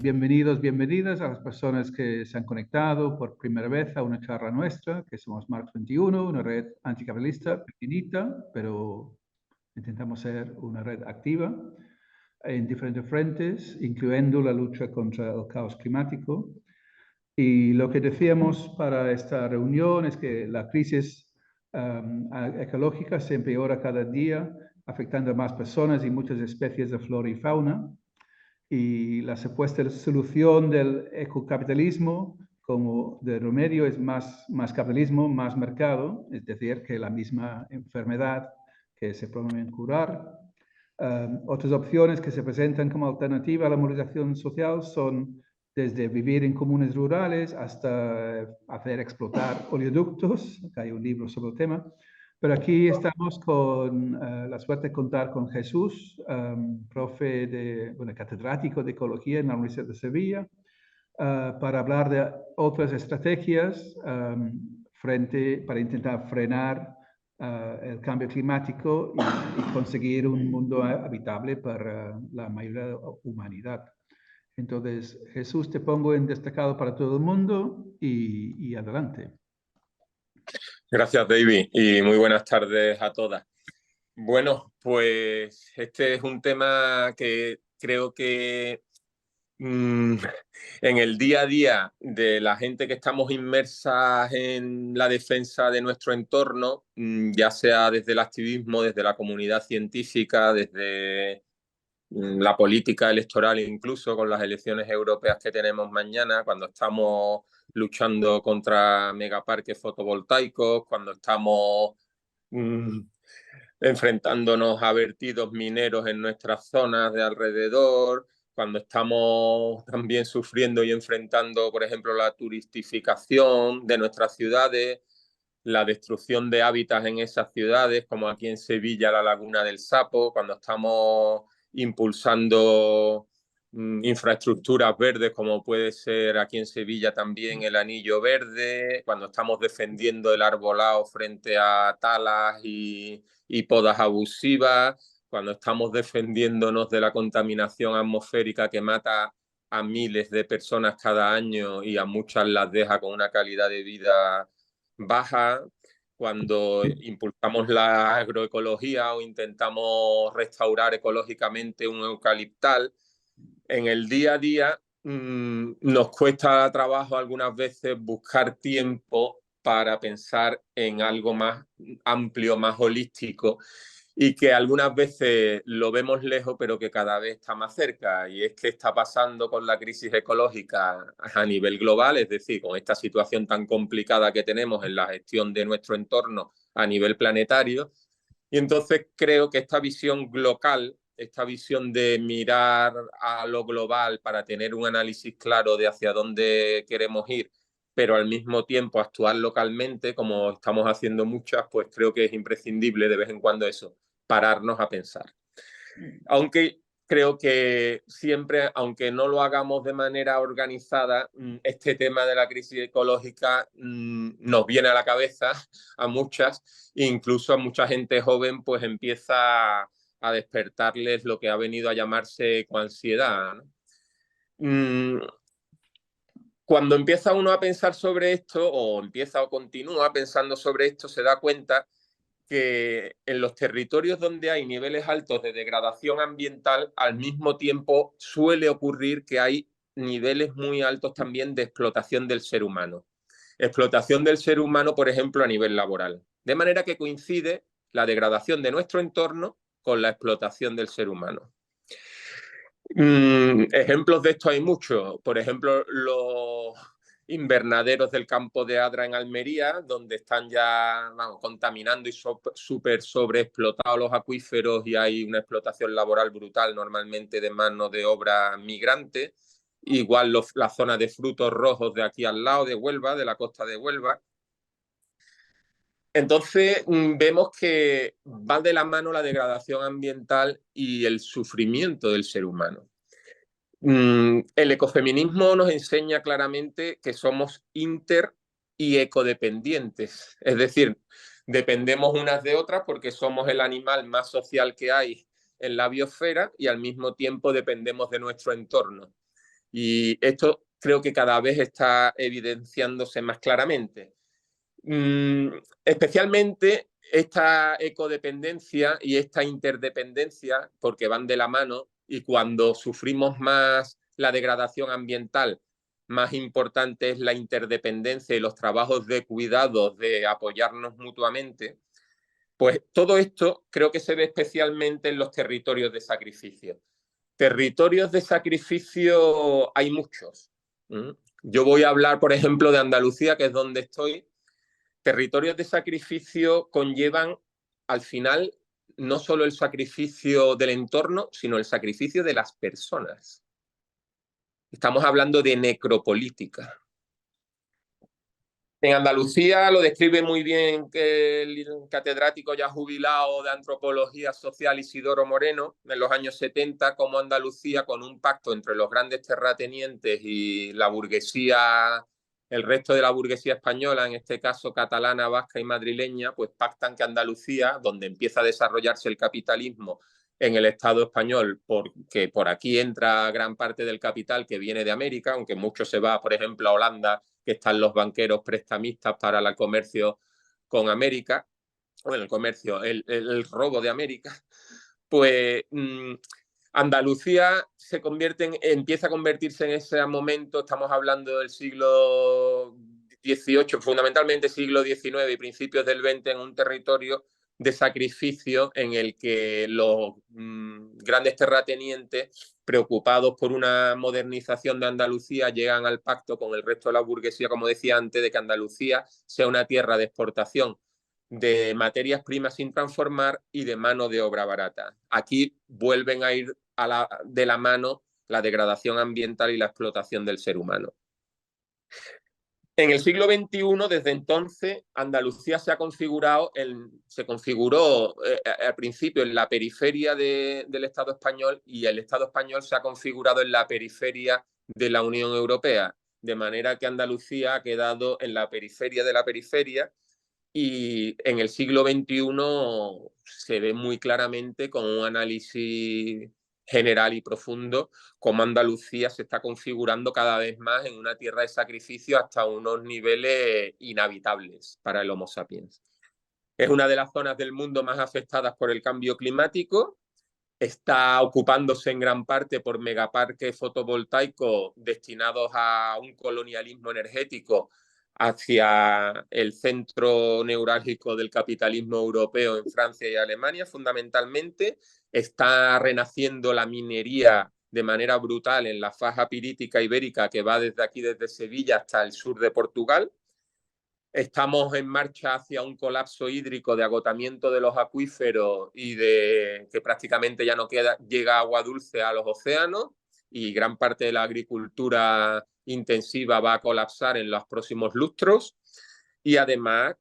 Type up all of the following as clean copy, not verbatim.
bienvenidos, bienvenidas a las personas que se han conectado por primera vez a una charla nuestra, que somos Marx 21, una red anticapitalista pequeñita, pero intentamos ser una red activa en diferentes frentes, incluyendo la lucha contra el caos climático. Y lo que decíamos para esta reunión es que la crisis ecológica se empeora cada día, afectando a más personas y muchas especies de flora y fauna. Y la supuesta solución del ecocapitalismo como de remedio es más capitalismo, más mercado, es decir, que la misma enfermedad que se promueve curar. Otras opciones que se presentan como alternativa a la movilización social son desde vivir en comunes rurales hasta hacer explotar oleoductos, acá hay un libro sobre el tema. Pero aquí estamos con la suerte de contar con Jesús, catedrático de Ecología en la Universidad de Sevilla, para hablar de otras estrategias para intentar frenar el cambio climático y conseguir un mundo habitable para la mayoría de la humanidad. Entonces, Jesús, te pongo en destacado para todo el mundo y adelante. Gracias, David, y muy buenas tardes a todas. Bueno, pues este es un tema que creo que en el día a día de la gente que estamos inmersas en la defensa de nuestro entorno, ya sea desde el activismo, desde la comunidad científica, desde la política electoral, incluso con las elecciones europeas que tenemos mañana, cuando estamos luchando contra megaparques fotovoltaicos, cuando estamos enfrentándonos a vertidos mineros en nuestras zonas de alrededor, cuando estamos también sufriendo y enfrentando, por ejemplo, la turistificación de nuestras ciudades, la destrucción de hábitats en esas ciudades, como aquí en Sevilla, la Laguna del Sapo, cuando estamos impulsando infraestructuras verdes, como puede ser aquí en Sevilla también el Anillo Verde, cuando estamos defendiendo el arbolado frente a talas y podas abusivas, cuando estamos defendiéndonos de la contaminación atmosférica que mata a miles de personas cada año y a muchas las deja con una calidad de vida baja, cuando impulsamos la agroecología o intentamos restaurar ecológicamente un eucaliptal. En el día a día nos cuesta trabajo algunas veces buscar tiempo para pensar en algo más amplio, más holístico, y que algunas veces lo vemos lejos, pero que cada vez está más cerca. Y es que está pasando con la crisis ecológica a nivel global, es decir, con esta situación tan complicada que tenemos en la gestión de nuestro entorno a nivel planetario. Y entonces creo que esta visión local, esta visión de mirar a lo global para tener un análisis claro de hacia dónde queremos ir, pero al mismo tiempo actuar localmente, como estamos haciendo muchas, pues creo que es imprescindible de vez en cuando eso, pararnos a pensar. Aunque creo que siempre, aunque no lo hagamos de manera organizada, este tema de la crisis ecológica nos viene a la cabeza a muchas, incluso a mucha gente joven, pues empieza a despertarles lo que ha venido a llamarse ecoansiedad, ¿no? Cuando empieza uno a pensar sobre esto, o empieza o continúa pensando sobre esto, se da cuenta que en los territorios donde hay niveles altos de degradación ambiental, al mismo tiempo suele ocurrir que hay niveles muy altos también de explotación del ser humano. Explotación del ser humano, por ejemplo, a nivel laboral. De manera que coincide la degradación de nuestro entorno con la explotación del ser humano. Ejemplos de esto hay muchos. Por ejemplo, los invernaderos del campo de Adra en Almería, donde están ya contaminando y súper sobreexplotados los acuíferos, y hay una explotación laboral brutal, normalmente de mano de obra migrante. Igual la zona de frutos rojos de aquí al lado de Huelva, de la costa de Huelva. Entonces vemos que va de la mano la degradación ambiental y el sufrimiento del ser humano. El ecofeminismo nos enseña claramente que somos inter y ecodependientes, es decir, dependemos unas de otras porque somos el animal más social que hay en la biosfera y al mismo tiempo dependemos de nuestro entorno. Y esto creo que cada vez está evidenciándose más claramente. Especialmente esta ecodependencia y esta interdependencia, porque van de la mano, y cuando sufrimos más la degradación ambiental, más importante es la interdependencia y los trabajos de cuidado, de apoyarnos mutuamente. Pues todo esto creo que se ve especialmente en los territorios de sacrificio. Territorios de sacrificio hay muchos. Yo voy a hablar, por ejemplo, de Andalucía, que es donde estoy. Territorios de sacrificio conllevan, al final, no solo el sacrificio del entorno, sino el sacrificio de las personas. Estamos hablando de necropolítica. En Andalucía lo describe muy bien el catedrático ya jubilado de antropología social Isidoro Moreno en los años 70, como Andalucía, con un pacto entre los grandes terratenientes y la burguesía, el resto de la burguesía española, en este caso catalana, vasca y madrileña, pues pactan que Andalucía, donde empieza a desarrollarse el capitalismo en el Estado español, porque por aquí entra gran parte del capital que viene de América, aunque mucho se va, por ejemplo, a Holanda, que están los banqueros prestamistas para el comercio con América, bueno, el comercio, el robo de América, pues Andalucía empieza a convertirse en ese momento, estamos hablando del siglo XVIII, fundamentalmente siglo XIX y principios del XX, en un territorio de sacrificio en el que los grandes terratenientes, preocupados por una modernización de Andalucía, llegan al pacto con el resto de la burguesía, como decía antes, de que Andalucía sea una tierra de exportación de materias primas sin transformar y de mano de obra barata. Aquí vuelven a ir de la mano la degradación ambiental y la explotación del ser humano. En el siglo XXI, desde entonces, Andalucía se configuró al principio en la periferia del Estado español, y el Estado español se ha configurado en la periferia de la Unión Europea, de manera que Andalucía ha quedado en la periferia de la periferia, y en el siglo XXI se ve muy claramente con un análisis general y profundo cómo Andalucía se está configurando cada vez más en una tierra de sacrificio hasta unos niveles inhabitables para el Homo sapiens. Es una de las zonas del mundo más afectadas por el cambio climático. Está ocupándose en gran parte por megaparques fotovoltaicos destinados a un colonialismo energético hacia el centro neurálgico del capitalismo europeo en Francia y Alemania, fundamentalmente. Está renaciendo la minería de manera brutal en la faja pirítica ibérica, que va desde aquí, desde Sevilla, hasta el sur de Portugal. Estamos en marcha hacia un colapso hídrico, de agotamiento de los acuíferos y de que prácticamente ya no llega agua dulce a los océanos, y gran parte de la agricultura intensiva va a colapsar en los próximos lustros. Y además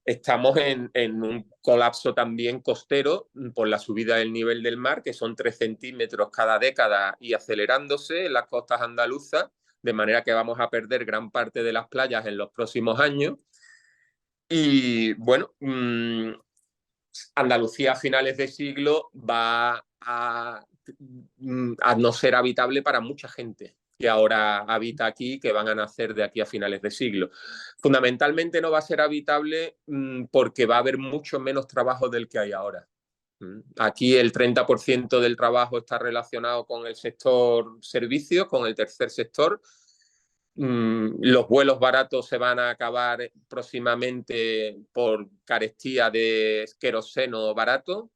estamos en un colapso también costero por la subida del nivel del mar, que son 3 centímetros cada década y acelerándose en las costas andaluzas, de manera que vamos a perder gran parte de las playas en los próximos años. Y bueno, Andalucía a finales de siglo va a no ser habitable para mucha gente que ahora habita aquí, que van a nacer de aquí a finales de siglo. Fundamentalmente no va a ser habitable porque va a haber mucho menos trabajo del que hay ahora. Aquí el 30% del trabajo está relacionado con el sector servicios, con el tercer sector. Los vuelos baratos se van a acabar próximamente por carestía de queroseno barato.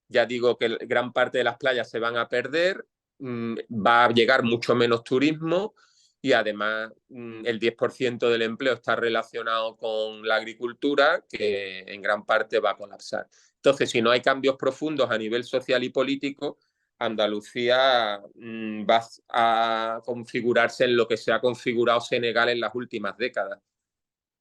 Ya digo que gran parte de las playas se van a perder, va a llegar mucho menos turismo, y además el 10% del empleo está relacionado con la agricultura, que en gran parte va a colapsar. Entonces, si no hay cambios profundos a nivel social y político, Andalucía va a configurarse en lo que se ha configurado Senegal en las últimas décadas.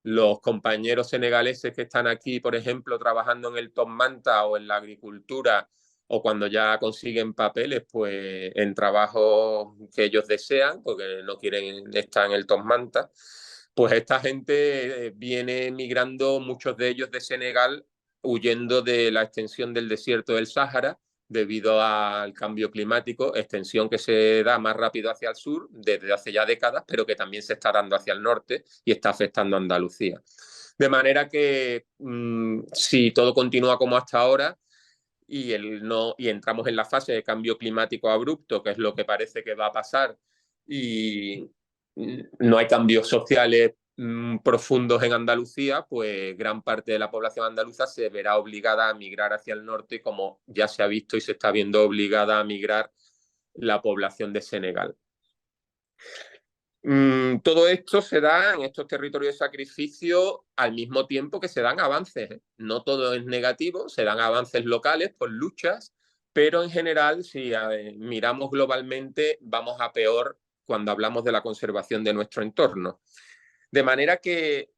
Los compañeros senegaleses que están aquí, por ejemplo, trabajando en el Top Manta o en la agricultura, o cuando ya consiguen papeles, pues en trabajos que ellos desean, porque no quieren estar en el Top Manta, pues esta gente viene migrando, muchos de ellos de Senegal, huyendo de la extensión del desierto del Sáhara, debido al cambio climático, extensión que se da más rápido hacia el sur desde hace ya décadas, pero que también se está dando hacia el norte y está afectando a Andalucía. De manera que si todo continúa como hasta ahora y entramos en la fase de cambio climático abrupto, que es lo que parece que va a pasar, y no hay cambios sociales profundos en Andalucía, pues gran parte de la población andaluza se verá obligada a migrar hacia el norte, como ya se ha visto y se está viendo obligada a migrar la población de Senegal. Todo esto se da en estos territorios de sacrificio al mismo tiempo que se dan avances. No todo es negativo, se dan avances locales por luchas, pero en general, si miramos globalmente, vamos a peor cuando hablamos de la conservación de nuestro entorno. De manera que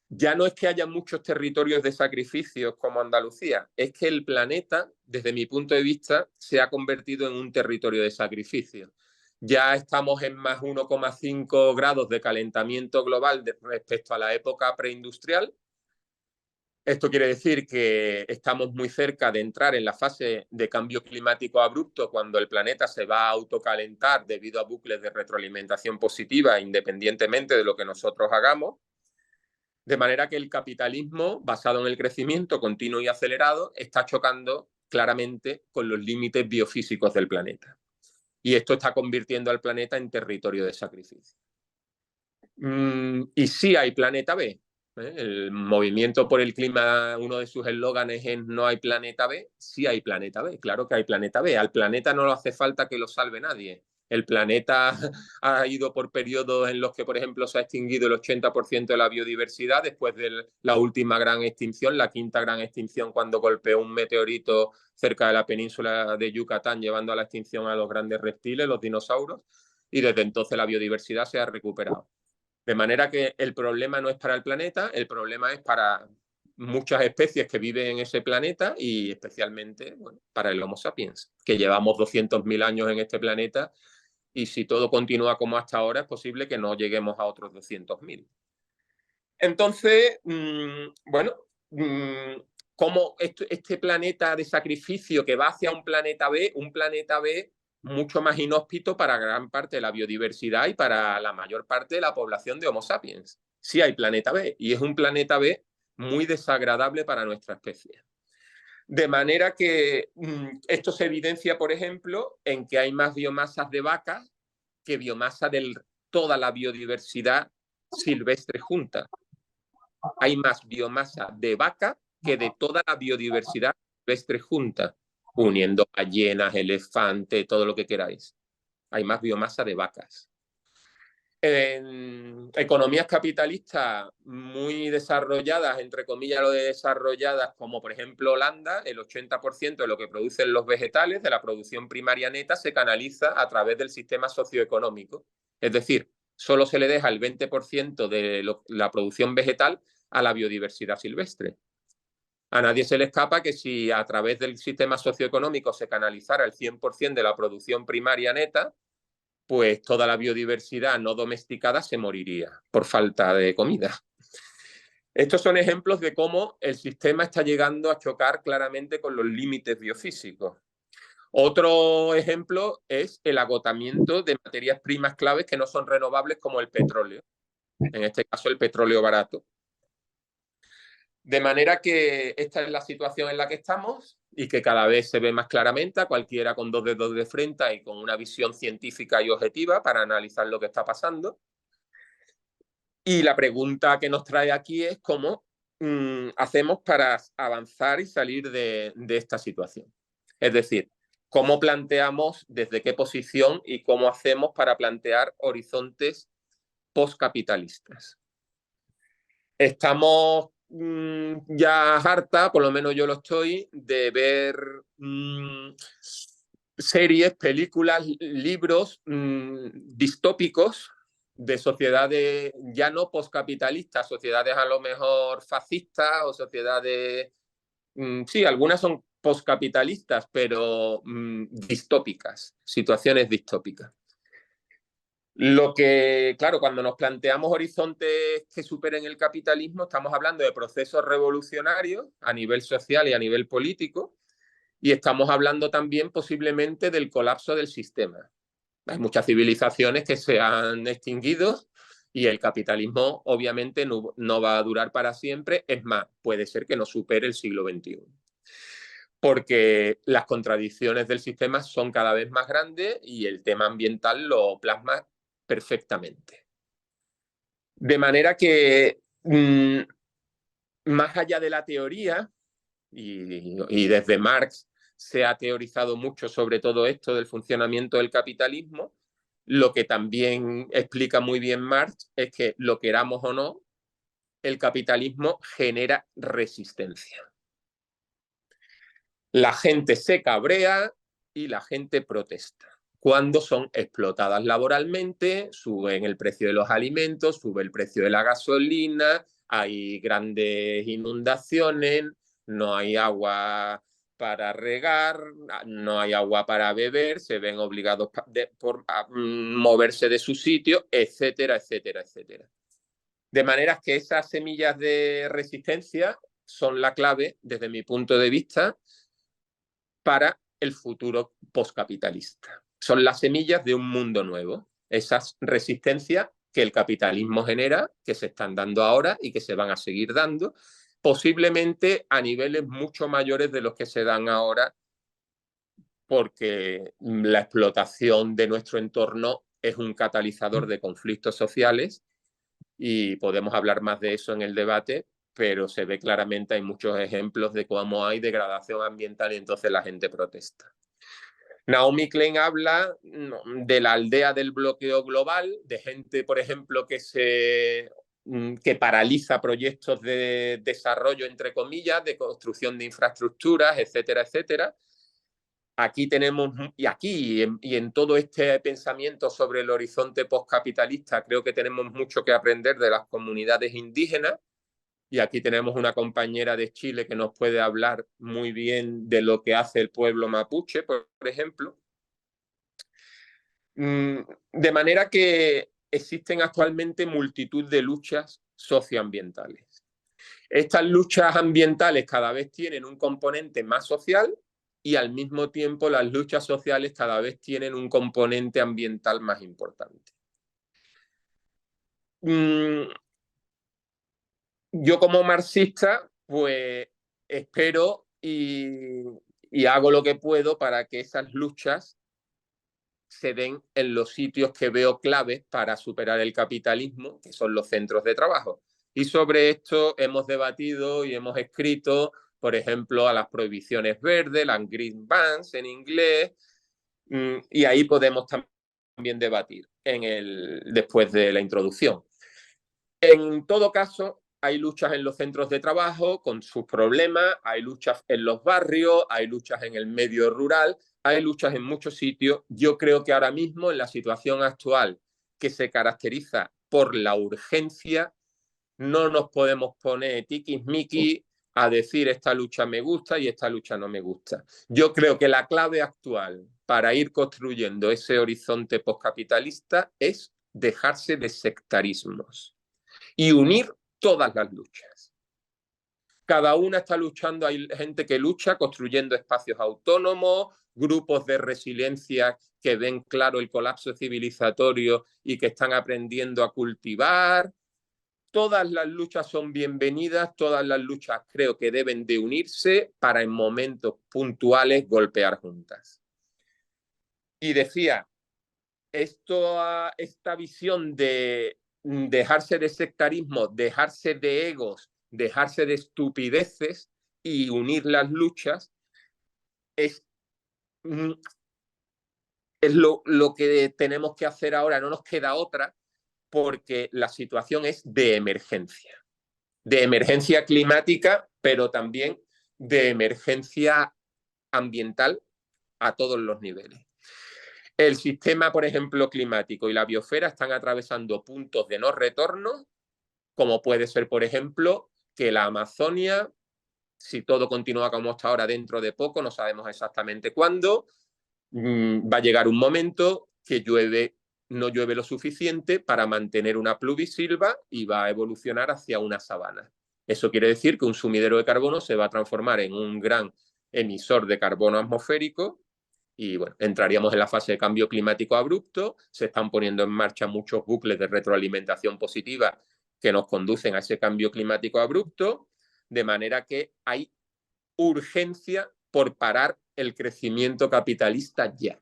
ya no es que haya muchos territorios de sacrificios como Andalucía, es que el planeta, desde mi punto de vista, se ha convertido en un territorio de sacrificio. Ya estamos en más 1,5 grados de calentamiento global respecto a la época preindustrial. Esto quiere decir que estamos muy cerca de entrar en la fase de cambio climático abrupto, cuando el planeta se va a autocalentar debido a bucles de retroalimentación positiva, independientemente de lo que nosotros hagamos. De manera que el capitalismo, basado en el crecimiento continuo y acelerado, está chocando claramente con los límites biofísicos del planeta. Y esto está convirtiendo al planeta en territorio de sacrificio. Y sí hay planeta B. El movimiento por el clima, uno de sus eslóganes es "no hay planeta B". Sí hay planeta B, claro que hay planeta B. Al planeta no le hace falta que lo salve nadie. El planeta ha ido por periodos en los que, por ejemplo, se ha extinguido el 80% de la biodiversidad después de la última gran extinción, la quinta gran extinción, cuando golpeó un meteorito cerca de la península de Yucatán, llevando a la extinción a los grandes reptiles, los dinosaurios, y desde entonces la biodiversidad se ha recuperado. De manera que el problema no es para el planeta, el problema es para muchas especies que viven en ese planeta y especialmente para el Homo sapiens, que llevamos 200.000 años en este planeta, y si todo continúa como hasta ahora es posible que no lleguemos a otros 200.000. Entonces, como este planeta de sacrificio que va hacia un planeta B mucho más inhóspito para gran parte de la biodiversidad y para la mayor parte de la población de Homo sapiens. Sí hay planeta B, y es un planeta B muy desagradable para nuestra especie. De manera que esto se evidencia, por ejemplo, en que hay más biomasas de vacas que biomasa de toda la biodiversidad silvestre junta. Hay más biomasa de vaca que de toda la biodiversidad silvestre junta, uniendo ballenas, elefantes, todo lo que queráis. Hay más biomasa de vacas. En economías capitalistas muy desarrolladas, entre comillas lo de desarrolladas, como por ejemplo Holanda, el 80% de lo que producen los vegetales, de la producción primaria neta, se canaliza a través del sistema socioeconómico. Es decir, solo se le deja el 20% de la producción vegetal a la biodiversidad silvestre. A nadie se le escapa que si a través del sistema socioeconómico se canalizara el 100% de la producción primaria neta, pues toda la biodiversidad no domesticada se moriría por falta de comida. Estos son ejemplos de cómo el sistema está llegando a chocar claramente con los límites biofísicos. Otro ejemplo es el agotamiento de materias primas claves que no son renovables, como el petróleo. En este caso, el petróleo barato. De manera que esta es la situación en la que estamos y que cada vez se ve más claramente a cualquiera con dos dedos de frente y con una visión científica y objetiva para analizar lo que está pasando. Y la pregunta que nos trae aquí es cómo hacemos para avanzar y salir de esta situación. Es decir, cómo planteamos, desde qué posición y cómo hacemos para plantear horizontes postcapitalistas. Estamos ya harta, por lo menos yo lo estoy, de ver series, películas, libros distópicos de sociedades ya no postcapitalistas, sociedades a lo mejor fascistas o sociedades, sí, algunas son postcapitalistas, pero distópicas, situaciones distópicas. Lo que, claro, cuando nos planteamos horizontes que superen el capitalismo, estamos hablando de procesos revolucionarios a nivel social y a nivel político, Y estamos hablando también posiblemente del colapso del sistema. Hay muchas civilizaciones que se han extinguido y el capitalismo obviamente no va a durar para siempre. Es más, puede ser que no supere el siglo XXI. Porque las contradicciones del sistema son cada vez más grandes y el tema ambiental lo plasma perfectamente. De manera que, más allá de la teoría, y desde Marx se ha teorizado mucho sobre todo esto del funcionamiento del capitalismo, lo que también explica muy bien Marx es que, lo queramos o no, el capitalismo genera resistencia. La gente se cabrea y la gente protesta. Cuando son explotadas laboralmente, suben el precio de los alimentos, sube el precio de la gasolina, hay grandes inundaciones, no hay agua para regar, no hay agua para beber, se ven obligados a moverse de su sitio, etcétera, etcétera, etcétera. De manera que esas semillas de resistencia son la clave, desde mi punto de vista, para el futuro postcapitalista. Son las semillas de un mundo nuevo. Esas resistencias que el capitalismo genera, que se están dando ahora y que se van a seguir dando, posiblemente a niveles mucho mayores de los que se dan ahora, porque la explotación de nuestro entorno es un catalizador de conflictos sociales y podemos hablar más de eso en el debate, pero se ve claramente, hay muchos ejemplos de cómo hay degradación ambiental y entonces la gente protesta. Naomi Klein habla de la aldea del bloqueo global, de gente, por ejemplo, que paraliza proyectos de desarrollo, entre comillas, de construcción de infraestructuras, etcétera, etcétera. Aquí tenemos, y en todo este pensamiento sobre el horizonte postcapitalista, creo que tenemos mucho que aprender de las comunidades indígenas. Y aquí tenemos una compañera de Chile que nos puede hablar muy bien de lo que hace el pueblo mapuche, por ejemplo. De manera que existen actualmente multitud de luchas socioambientales. Estas luchas ambientales cada vez tienen un componente más social y al mismo tiempo las luchas sociales cada vez tienen un componente ambiental más importante. Yo como marxista, pues espero y hago lo que puedo para que esas luchas se den en los sitios que veo claves para superar el capitalismo, que son los centros de trabajo. Y sobre esto hemos debatido y hemos escrito, por ejemplo, a las prohibiciones verdes, las green bans en inglés, y ahí podemos también debatir después de la introducción. En todo caso, hay luchas en los centros de trabajo con sus problemas, hay luchas en los barrios, hay luchas en el medio rural, hay luchas en muchos sitios. Yo creo que ahora mismo, en la situación actual, que se caracteriza por la urgencia, no nos podemos poner tiquismiquis a decir esta lucha me gusta y esta lucha no me gusta. Yo creo que la clave actual para ir construyendo ese horizonte postcapitalista es dejarse de sectarismos y unir todas las luchas. Cada una está luchando, hay gente que lucha construyendo espacios autónomos, grupos de resiliencia que ven claro el colapso civilizatorio y que están aprendiendo a cultivar. Todas las luchas son bienvenidas, todas las luchas creo que deben de unirse para en momentos puntuales golpear juntas. Y decía, esta visión de dejarse de sectarismo, dejarse de egos, dejarse de estupideces y unir las luchas es lo que tenemos que hacer ahora. No nos queda otra, porque la situación es de emergencia climática, pero también de emergencia ambiental a todos los niveles. El sistema, por ejemplo, climático y la biosfera están atravesando puntos de no retorno, como puede ser, por ejemplo, que la Amazonia, si todo continúa como hasta ahora, dentro de poco, no sabemos exactamente cuándo, va a llegar un momento que no llueve lo suficiente para mantener una pluvisilva y va a evolucionar hacia una sabana. Eso quiere decir que un sumidero de carbono se va a transformar en un gran emisor de carbono atmosférico. Y bueno, entraríamos en la fase de cambio climático abrupto. Se están poniendo en marcha muchos bucles de retroalimentación positiva que nos conducen a ese cambio climático abrupto, de manera que hay urgencia por parar el crecimiento capitalista ya.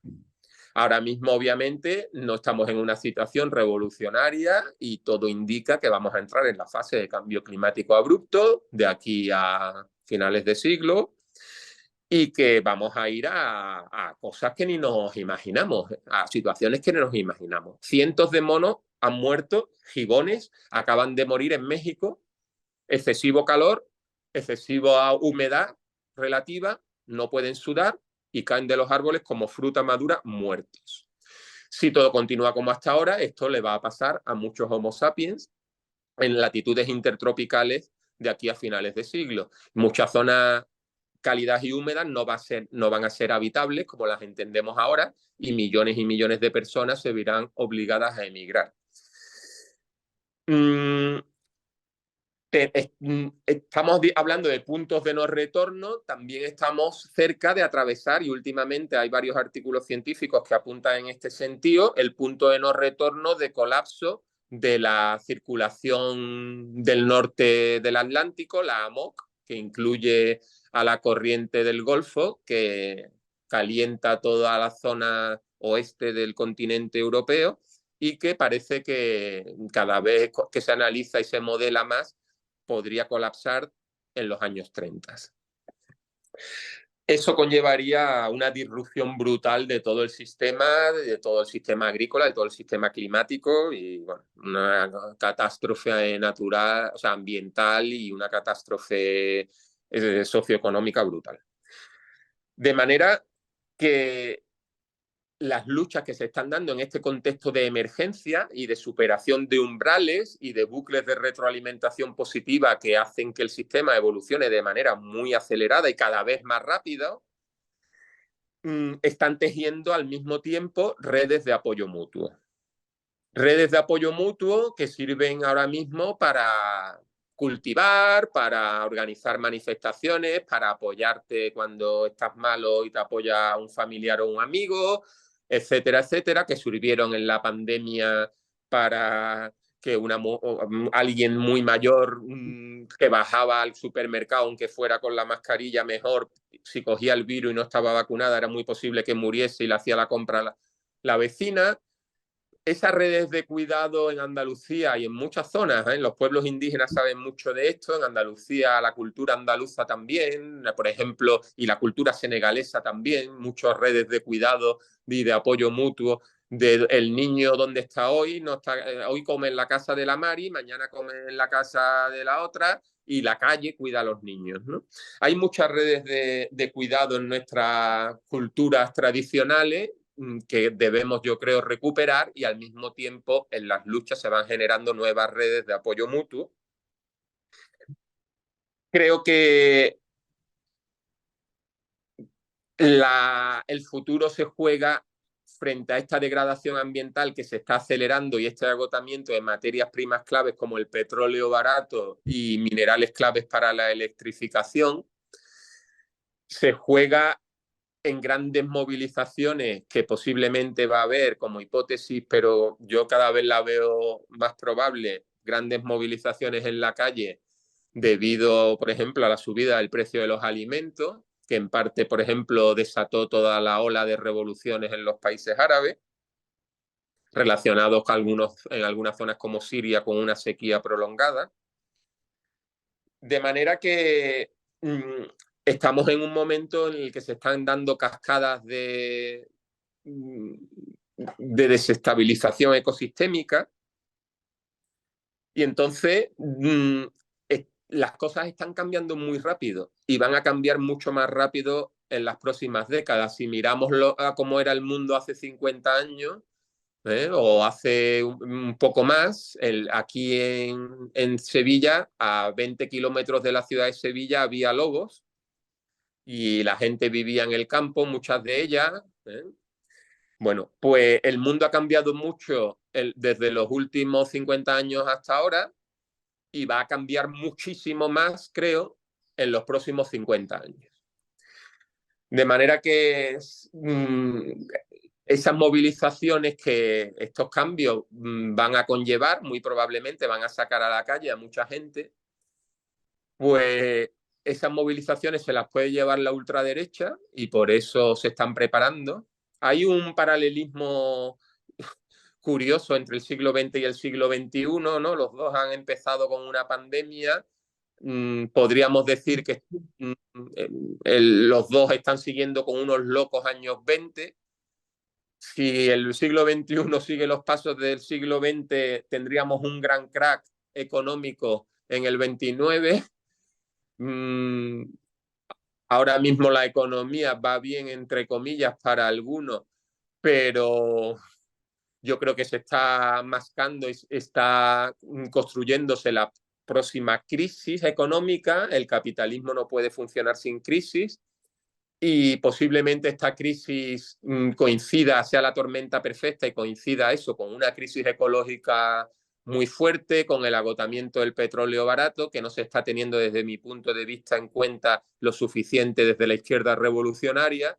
Ahora mismo, obviamente, no estamos en una situación revolucionaria y todo indica que vamos a entrar en la fase de cambio climático abrupto de aquí a finales de siglo y que vamos a ir a cosas que ni nos imaginamos, a situaciones que no nos imaginamos. Cientos de monos han muerto, gibones acaban de morir en México, excesivo calor, excesiva humedad relativa, no pueden sudar y caen de los árboles como fruta madura muertos. Si todo continúa como hasta ahora, esto le va a pasar a muchos Homo sapiens en latitudes intertropicales de aquí a finales de siglo. Muchas zonas cálidas y húmedas no van a ser habitables como las entendemos ahora y millones de personas se verán obligadas a emigrar. Estamos hablando de puntos de no retorno, también estamos cerca de atravesar, y últimamente hay varios artículos científicos que apuntan en este sentido, el punto de no retorno de colapso de la circulación del norte del Atlántico, la AMOC, que incluye a la corriente del Golfo, que calienta toda la zona oeste del continente europeo y que parece que cada vez que se analiza y se modela más, podría colapsar en los años 30. Eso conllevaría una disrupción brutal de todo el sistema agrícola, de todo el sistema climático y bueno, una catástrofe natural, o sea, ambiental y una catástrofe socioeconómica brutal. De manera que las luchas que se están dando en este contexto de emergencia y de superación de umbrales y de bucles de retroalimentación positiva que hacen que el sistema evolucione de manera muy acelerada y cada vez más rápida, están tejiendo al mismo tiempo redes de apoyo mutuo. Redes de apoyo mutuo que sirven ahora mismo para cultivar, para organizar manifestaciones, para apoyarte cuando estás malo y te apoya un familiar o un amigo, etcétera, etcétera, que sirvieron en la pandemia para que alguien muy mayor que bajaba al supermercado, aunque fuera con la mascarilla mejor, si cogía el virus y no estaba vacunada, era muy posible que muriese y le hacía la compra la vecina. Esas redes de cuidado en Andalucía y en muchas zonas, los pueblos indígenas saben mucho de esto, en Andalucía la cultura andaluza también, por ejemplo, y la cultura senegalesa también, muchas redes de cuidado y de apoyo mutuo, de el niño donde está hoy, no está, hoy come en la casa de la Mari, mañana come en la casa de la otra y la calle cuida a los niños, ¿no? Hay muchas redes de cuidado en nuestras culturas tradicionales que debemos, yo creo, recuperar y al mismo tiempo en las luchas se van generando nuevas redes de apoyo mutuo. Creo que el futuro se juega frente a esta degradación ambiental que se está acelerando y este agotamiento de materias primas claves como el petróleo barato y minerales claves para la electrificación. Se juega en grandes movilizaciones que posiblemente va a haber como hipótesis, pero yo cada vez la veo más probable, grandes movilizaciones en la calle debido, por ejemplo, a la subida del precio de los alimentos, que en parte, por ejemplo, desató toda la ola de revoluciones en los países árabes, relacionados en algunas zonas como Siria con una sequía prolongada. De manera que estamos en un momento en el que se están dando cascadas de desestabilización ecosistémica y entonces las cosas están cambiando muy rápido y van a cambiar mucho más rápido en las próximas décadas. Si miramos a cómo era el mundo hace 50 años o hace un poco más, aquí en Sevilla, a 20 kilómetros de la ciudad de Sevilla, había lobos y la gente vivía en el campo, muchas de ellas. Bueno, pues el mundo ha cambiado mucho desde los últimos 50 años hasta ahora y va a cambiar muchísimo más, creo, en los próximos 50 años. De manera que esas movilizaciones que estos cambios van a conllevar, muy probablemente van a sacar a la calle a mucha gente, pues esas movilizaciones se las puede llevar la ultraderecha y por eso se están preparando. Hay un paralelismo curioso entre el siglo XX y el siglo XXI, ¿no? Los dos han empezado con una pandemia. Podríamos decir que los dos están siguiendo con unos locos años 20. Si el siglo XXI sigue los pasos del siglo XX, tendríamos un gran crack económico en el 29. Ahora mismo la economía va bien, entre comillas, para algunos, pero yo creo que se está mascando y está construyéndose la próxima crisis económica. El capitalismo no puede funcionar sin crisis y posiblemente esta crisis coincida, sea la tormenta perfecta y coincida eso con una crisis ecológica muy fuerte, con el agotamiento del petróleo barato, que no se está teniendo desde mi punto de vista en cuenta lo suficiente desde la izquierda revolucionaria.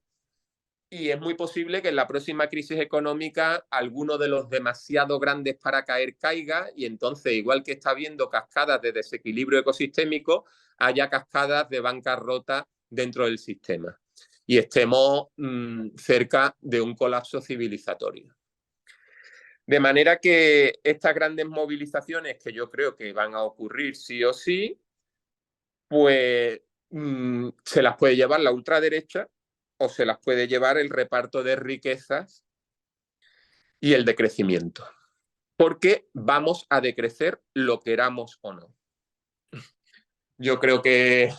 Y es muy posible que en la próxima crisis económica alguno de los demasiado grandes para caer caiga y entonces, igual que está habiendo cascadas de desequilibrio ecosistémico, haya cascadas de bancarrota dentro del sistema y estemos cerca de un colapso civilizatorio. De manera que estas grandes movilizaciones que yo creo que van a ocurrir sí o sí, pues se las puede llevar la ultraderecha o se las puede llevar el reparto de riquezas y el decrecimiento. Porque vamos a decrecer lo queramos o no. Yo creo que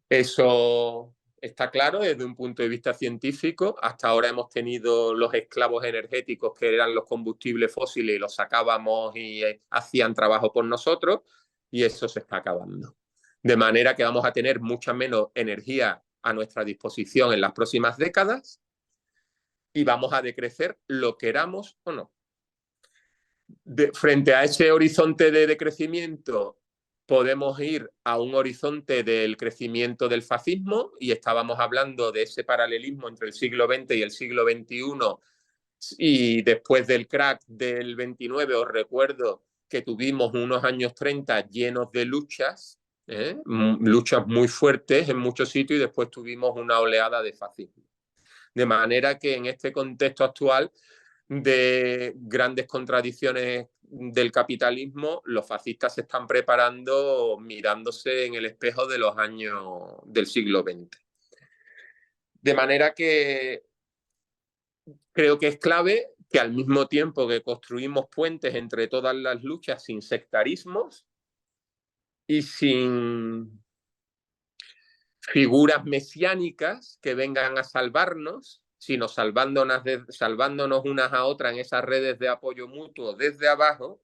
eso está claro desde un punto de vista científico. Hasta ahora hemos tenido los esclavos energéticos que eran los combustibles fósiles y los sacábamos y hacían trabajo por nosotros y eso se está acabando. De manera que vamos a tener mucha menos energía a nuestra disposición en las próximas décadas y vamos a decrecer lo queramos o no. Frente a ese horizonte de decrecimiento podemos ir a un horizonte del crecimiento del fascismo y estábamos hablando de ese paralelismo entre el siglo XX y el siglo XXI y después del crack del 29 os recuerdo que tuvimos unos años 30 llenos de luchas, luchas muy fuertes en muchos sitios y después tuvimos una oleada de fascismo. De manera que en este contexto actual de grandes contradicciones del capitalismo, los fascistas se están preparando mirándose en el espejo de los años del siglo XX. De manera que creo que es clave que al mismo tiempo que construimos puentes entre todas las luchas sin sectarismos y sin figuras mesiánicas que vengan a salvarnos, sino salvándonos unas a otras en esas redes de apoyo mutuo desde abajo,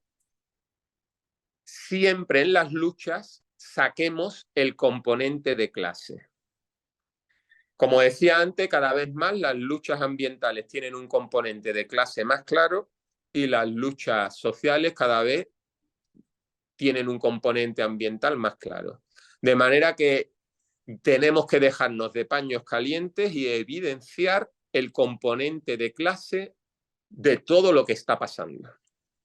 siempre en las luchas saquemos el componente de clase. Como decía antes, cada vez más las luchas ambientales tienen un componente de clase más claro y las luchas sociales cada vez tienen un componente ambiental más claro. De manera que tenemos que dejarnos de paños calientes y evidenciar el componente de clase de todo lo que está pasando.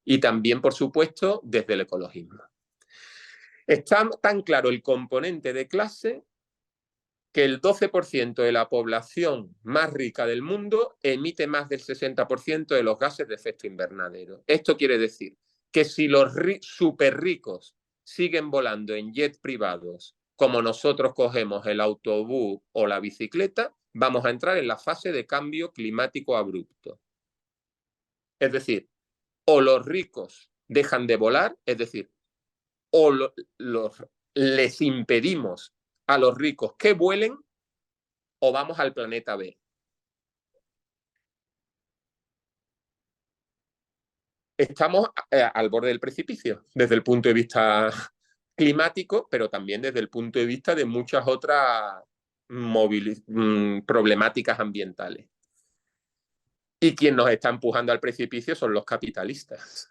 Y también, por supuesto, desde el ecologismo. Está tan claro el componente de clase que el 12% de la población más rica del mundo emite más del 60% de los gases de efecto invernadero. Esto quiere decir que si los súper ricos siguen volando en jets privados como nosotros cogemos el autobús o la bicicleta, vamos a entrar en la fase de cambio climático abrupto. Es decir, o los ricos dejan de volar, es decir, o les impedimos a los ricos que vuelen, o vamos al planeta B. Estamos al borde del precipicio, desde el punto de vista climático, pero también desde el punto de vista de muchas otras problemáticas ambientales. Y quien nos está empujando al precipicio son los capitalistas.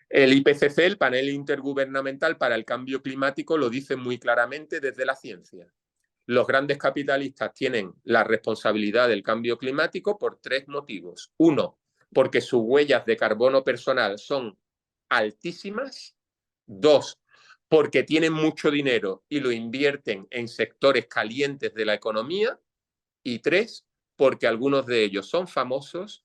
El IPCC, el Panel Intergubernamental para el Cambio Climático, lo dice muy claramente desde la ciencia. los grandes capitalistas tienen la responsabilidad del cambio climático por 3 motivos. Uno, porque sus huellas de carbono personal son altísimas. 2, porque tienen mucho dinero y lo invierten en sectores calientes de la economía. Y 3, porque algunos de ellos son famosos,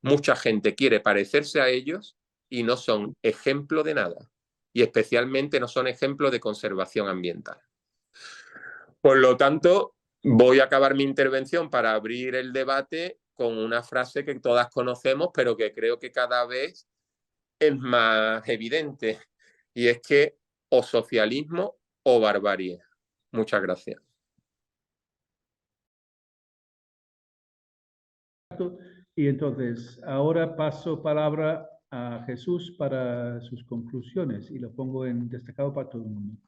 mucha gente quiere parecerse a ellos y no son ejemplo de nada. Y especialmente no son ejemplo de conservación ambiental. Por lo tanto, voy a acabar mi intervención para abrir el debate con una frase que todas conocemos, pero que creo que cada vez es más evidente. Y es que o socialismo o barbarie. Muchas gracias. Y entonces, ahora paso palabra a Jesús para sus conclusiones y lo pongo en destacado para todo el mundo.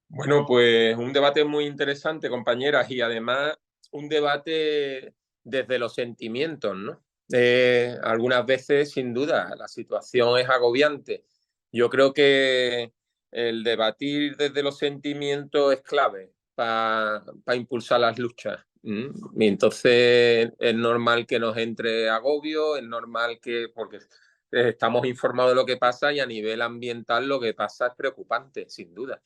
Bueno, pues un debate muy interesante, compañeras, y además un debate desde los sentimientos, ¿no? Algunas veces, sin duda, la situación es agobiante. Yo creo que el debatir desde los sentimientos es clave para impulsar las luchas. Y entonces es normal que nos entre agobio, es normal que, porque estamos informados de lo que pasa y a nivel ambiental lo que pasa es preocupante, sin duda.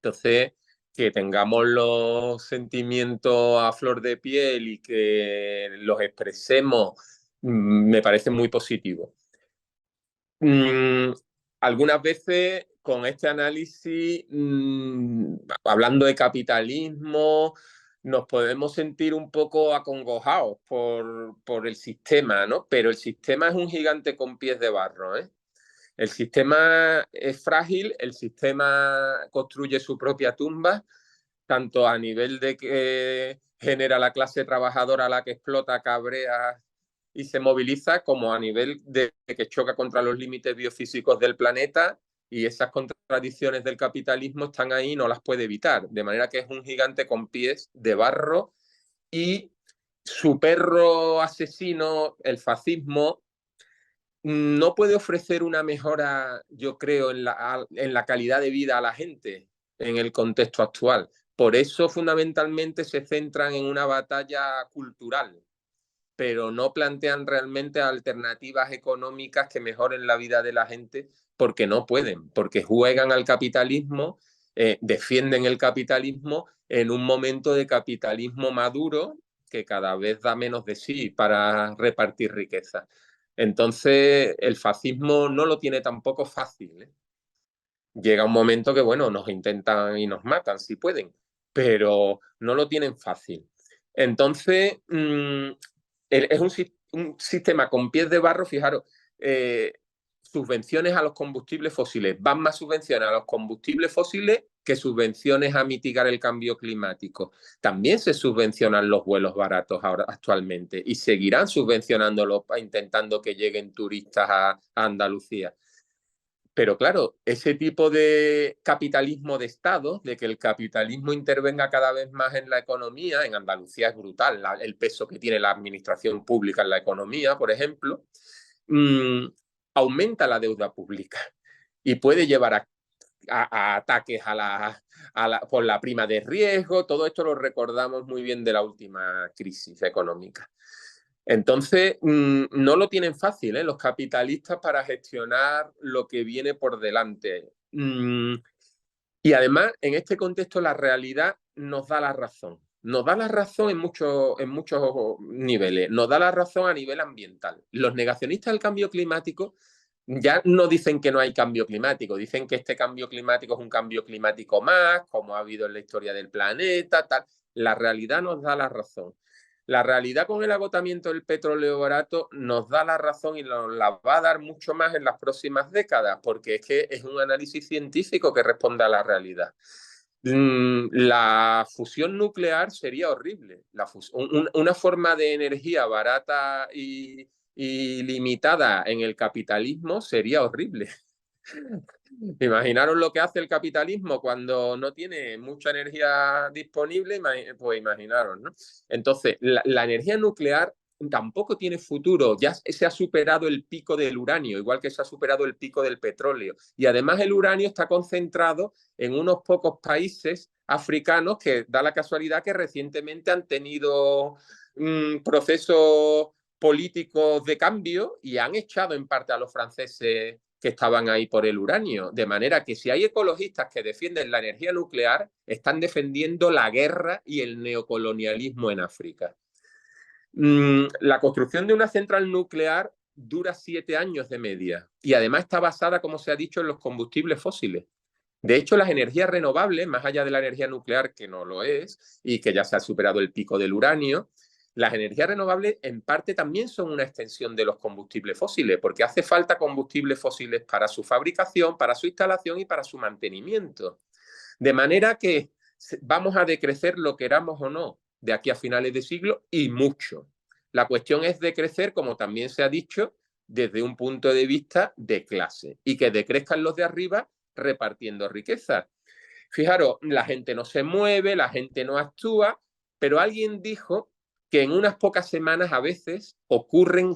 Entonces, que tengamos los sentimientos a flor de piel y que los expresemos, me parece muy positivo. Algunas veces con este análisis, hablando de capitalismo, nos podemos sentir un poco acongojados por el sistema, ¿no? Pero el sistema es un gigante con pies de barro, ¿eh? El sistema es frágil, el sistema construye su propia tumba, tanto a nivel de que genera la clase trabajadora a la que explota, cabrea y se moviliza, como a nivel de que choca contra los límites biofísicos del planeta, y esas contradicciones del capitalismo están ahí y no las puede evitar. De manera que es un gigante con pies de barro y su perro asesino, el fascismo, no puede ofrecer una mejora, yo creo, en la calidad de vida a la gente en el contexto actual. Por eso, fundamentalmente, se centran en una batalla cultural, pero no plantean realmente alternativas económicas que mejoren la vida de la gente, porque no pueden, porque juegan al capitalismo, defienden el capitalismo en un momento de capitalismo maduro que cada vez da menos de sí para repartir riqueza. Entonces, el fascismo no lo tiene tampoco fácil, ¿eh? Llega un momento que, bueno, nos intentan y nos matan si pueden, pero no lo tienen fácil. Entonces, es un sistema con pies de barro, fijaros, subvenciones a los combustibles fósiles. Van más subvenciones a los combustibles fósiles que subvenciones a mitigar el cambio climático. También se subvencionan los vuelos baratos ahora actualmente y seguirán subvencionándolos intentando que lleguen turistas a Andalucía. Pero claro, ese tipo de capitalismo de Estado, de que el capitalismo intervenga cada vez más en la economía, en Andalucía es brutal el peso que tiene la administración pública en la economía, por ejemplo, aumenta la deuda pública y puede llevar a ataques por la prima de riesgo. Todo esto lo recordamos muy bien de la última crisis económica. Entonces, no lo tienen fácil, ¿eh?, los capitalistas para gestionar lo que viene por delante. Y además, en este contexto, la realidad nos da la razón. Nos da la razón en muchos niveles. Nos da la razón a nivel ambiental. Los negacionistas del cambio climático ya no dicen que no hay cambio climático, dicen que este cambio climático es un cambio climático más, como ha habido en la historia del planeta, tal. La realidad nos da la razón. La realidad con el agotamiento del petróleo barato nos da la razón y nos la va a dar mucho más en las próximas décadas, porque es que es un análisis científico que responde a la realidad. La fusión nuclear sería horrible. Una forma de energía barata y limitada en el capitalismo sería horrible. Imaginaros lo que hace el capitalismo cuando no tiene mucha energía disponible, pues imaginaros, ¿no? Entonces, la energía nuclear tampoco tiene futuro. Ya se ha superado el pico del uranio, igual que se ha superado el pico del petróleo. Y además el uranio está concentrado en unos pocos países africanos que da la casualidad que recientemente han tenido procesos políticos de cambio y han echado en parte a los franceses que estaban ahí por el uranio. De manera que si hay ecologistas que defienden la energía nuclear, están defendiendo la guerra y el neocolonialismo en África. La construcción de una central nuclear dura 7 años de media y además está basada, como se ha dicho, en los combustibles fósiles. De hecho, las energías renovables, más allá de la energía nuclear, que no lo es y que ya se ha superado el pico del uranio, las energías renovables en parte también son una extensión de los combustibles fósiles, porque hace falta combustibles fósiles para su fabricación, para su instalación y para su mantenimiento. De manera que vamos a decrecer, lo queramos o no, de aquí a finales de siglo y mucho. La cuestión es decrecer, como también se ha dicho, desde un punto de vista de clase y que decrezcan los de arriba repartiendo riqueza. Fijaros, la gente no se mueve, la gente no actúa, pero alguien dijo que en unas pocas semanas a veces ocurren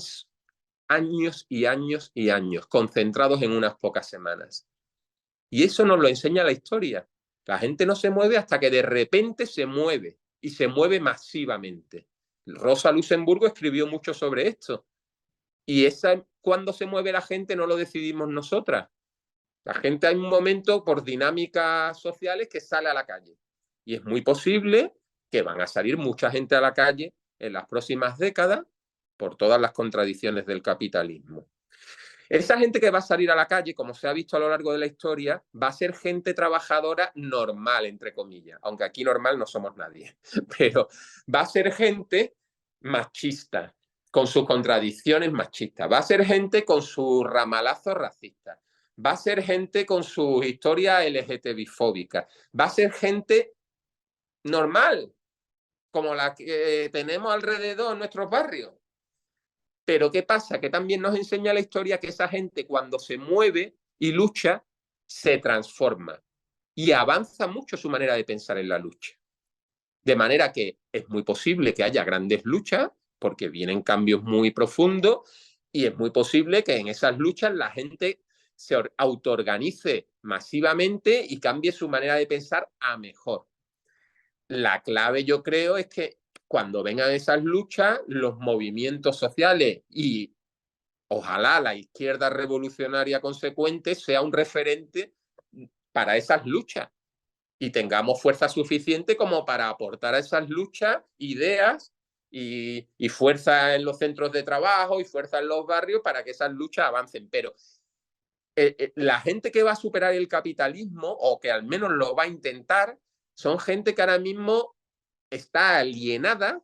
años y años y años concentrados en unas pocas semanas. Y eso nos lo enseña la historia. La gente no se mueve hasta que de repente se mueve y se mueve masivamente. Rosa Luxemburgo escribió mucho sobre esto. Y cuando se mueve la gente no lo decidimos nosotras. La gente hay un momento por dinámicas sociales que sale a la calle. Y es muy posible que van a salir mucha gente a la calle en las próximas décadas por todas las contradicciones del capitalismo. Esa gente que va a salir a la calle, como se ha visto a lo largo de la historia, va a ser gente trabajadora normal, entre comillas, aunque aquí normal no somos nadie, pero va a ser gente machista, con sus contradicciones machistas, va a ser gente con sus ramalazos racistas, va a ser gente con su historia LGTBI-fóbica, va a ser gente normal, como la que tenemos alrededor en nuestros barrios. Pero ¿qué pasa? Que también nos enseña la historia que esa gente cuando se mueve y lucha, se transforma y avanza mucho su manera de pensar en la lucha. De manera que es muy posible que haya grandes luchas porque vienen cambios muy profundos y es muy posible que en esas luchas la gente se autoorganice masivamente y cambie su manera de pensar a mejor. La clave, yo creo, es que cuando vengan esas luchas, los movimientos sociales y ojalá la izquierda revolucionaria consecuente sea un referente para esas luchas y tengamos fuerza suficiente como para aportar a esas luchas ideas y fuerza en los centros de trabajo y fuerza en los barrios para que esas luchas avancen. Pero la gente que va a superar el capitalismo o que al menos lo va a intentar son gente que ahora mismo está alienada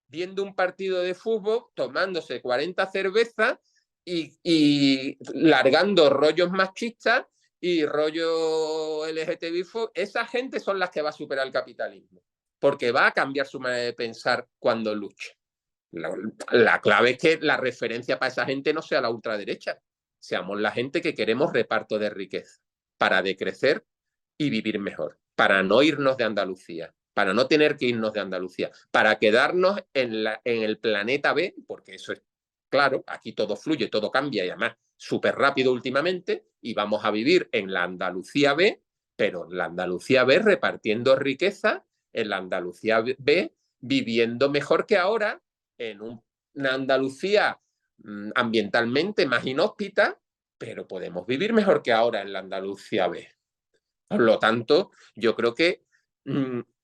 viendo un partido de fútbol, tomándose 40 cervezas y largando rollos machistas y rollo LGTBI. Esa gente son las que va a superar el capitalismo, porque va a cambiar su manera de pensar cuando luche. La clave es que la referencia para esa gente no sea la ultraderecha, seamos la gente que queremos reparto de riqueza para decrecer y vivir mejor, para no irnos de Andalucía, para no tener que irnos de Andalucía, para quedarnos en el planeta B, porque eso es claro, aquí todo fluye, todo cambia y además súper rápido últimamente, y vamos a vivir en la Andalucía B, pero en la Andalucía B repartiendo riqueza, en la Andalucía B viviendo mejor que ahora, en una Andalucía ambientalmente más inhóspita, pero podemos vivir mejor que ahora en la Andalucía B. Por lo tanto, yo creo que,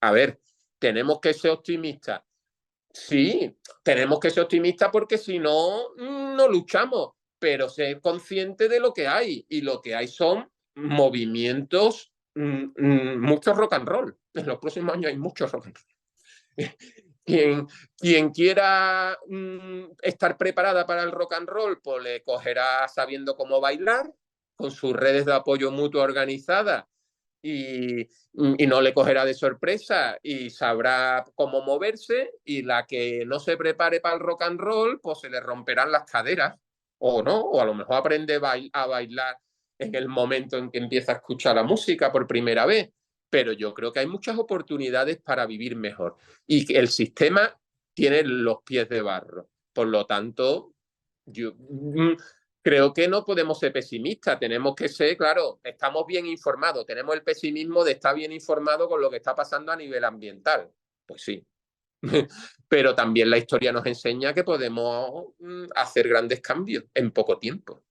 a ver, tenemos que ser optimistas. Sí, tenemos que ser optimistas porque si no, no luchamos, pero ser consciente de lo que hay. Y lo que hay son movimientos, mucho rock and roll. En los próximos años hay mucho rock and roll. Quien quiera estar preparada para el rock and roll, pues le cogerá sabiendo cómo bailar, con sus redes de apoyo mutuo organizadas y no le cogerá de sorpresa y sabrá cómo moverse, y la que no se prepare para el rock and roll, pues se le romperán las caderas o no, o a lo mejor aprende a bailar en el momento en que empieza a escuchar la música por primera vez. Pero yo creo que hay muchas oportunidades para vivir mejor y que el sistema tiene los pies de barro. Por lo tanto, yo creo que no podemos ser pesimistas, tenemos que ser, claro, estamos bien informados, tenemos el pesimismo de estar bien informado con lo que está pasando a nivel ambiental. Pues sí, pero también la historia nos enseña que podemos hacer grandes cambios en poco tiempo.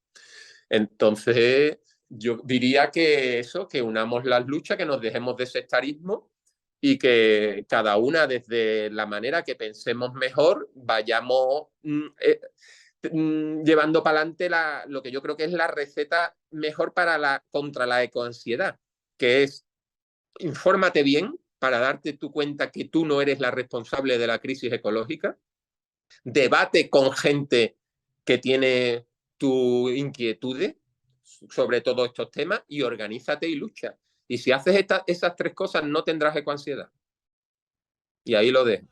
Entonces, yo diría que eso, que unamos las luchas, que nos dejemos de sectarismo y que cada una desde la manera que pensemos mejor vayamos llevando para adelante lo que yo creo que es la receta mejor contra la ecoansiedad, que es infórmate bien para darte tu cuenta que tú no eres la responsable de la crisis ecológica, debate con gente que tiene tus inquietudes sobre todos estos temas y organízate y lucha. Y si haces esas tres cosas no tendrás ecoansiedad. Y ahí lo dejo.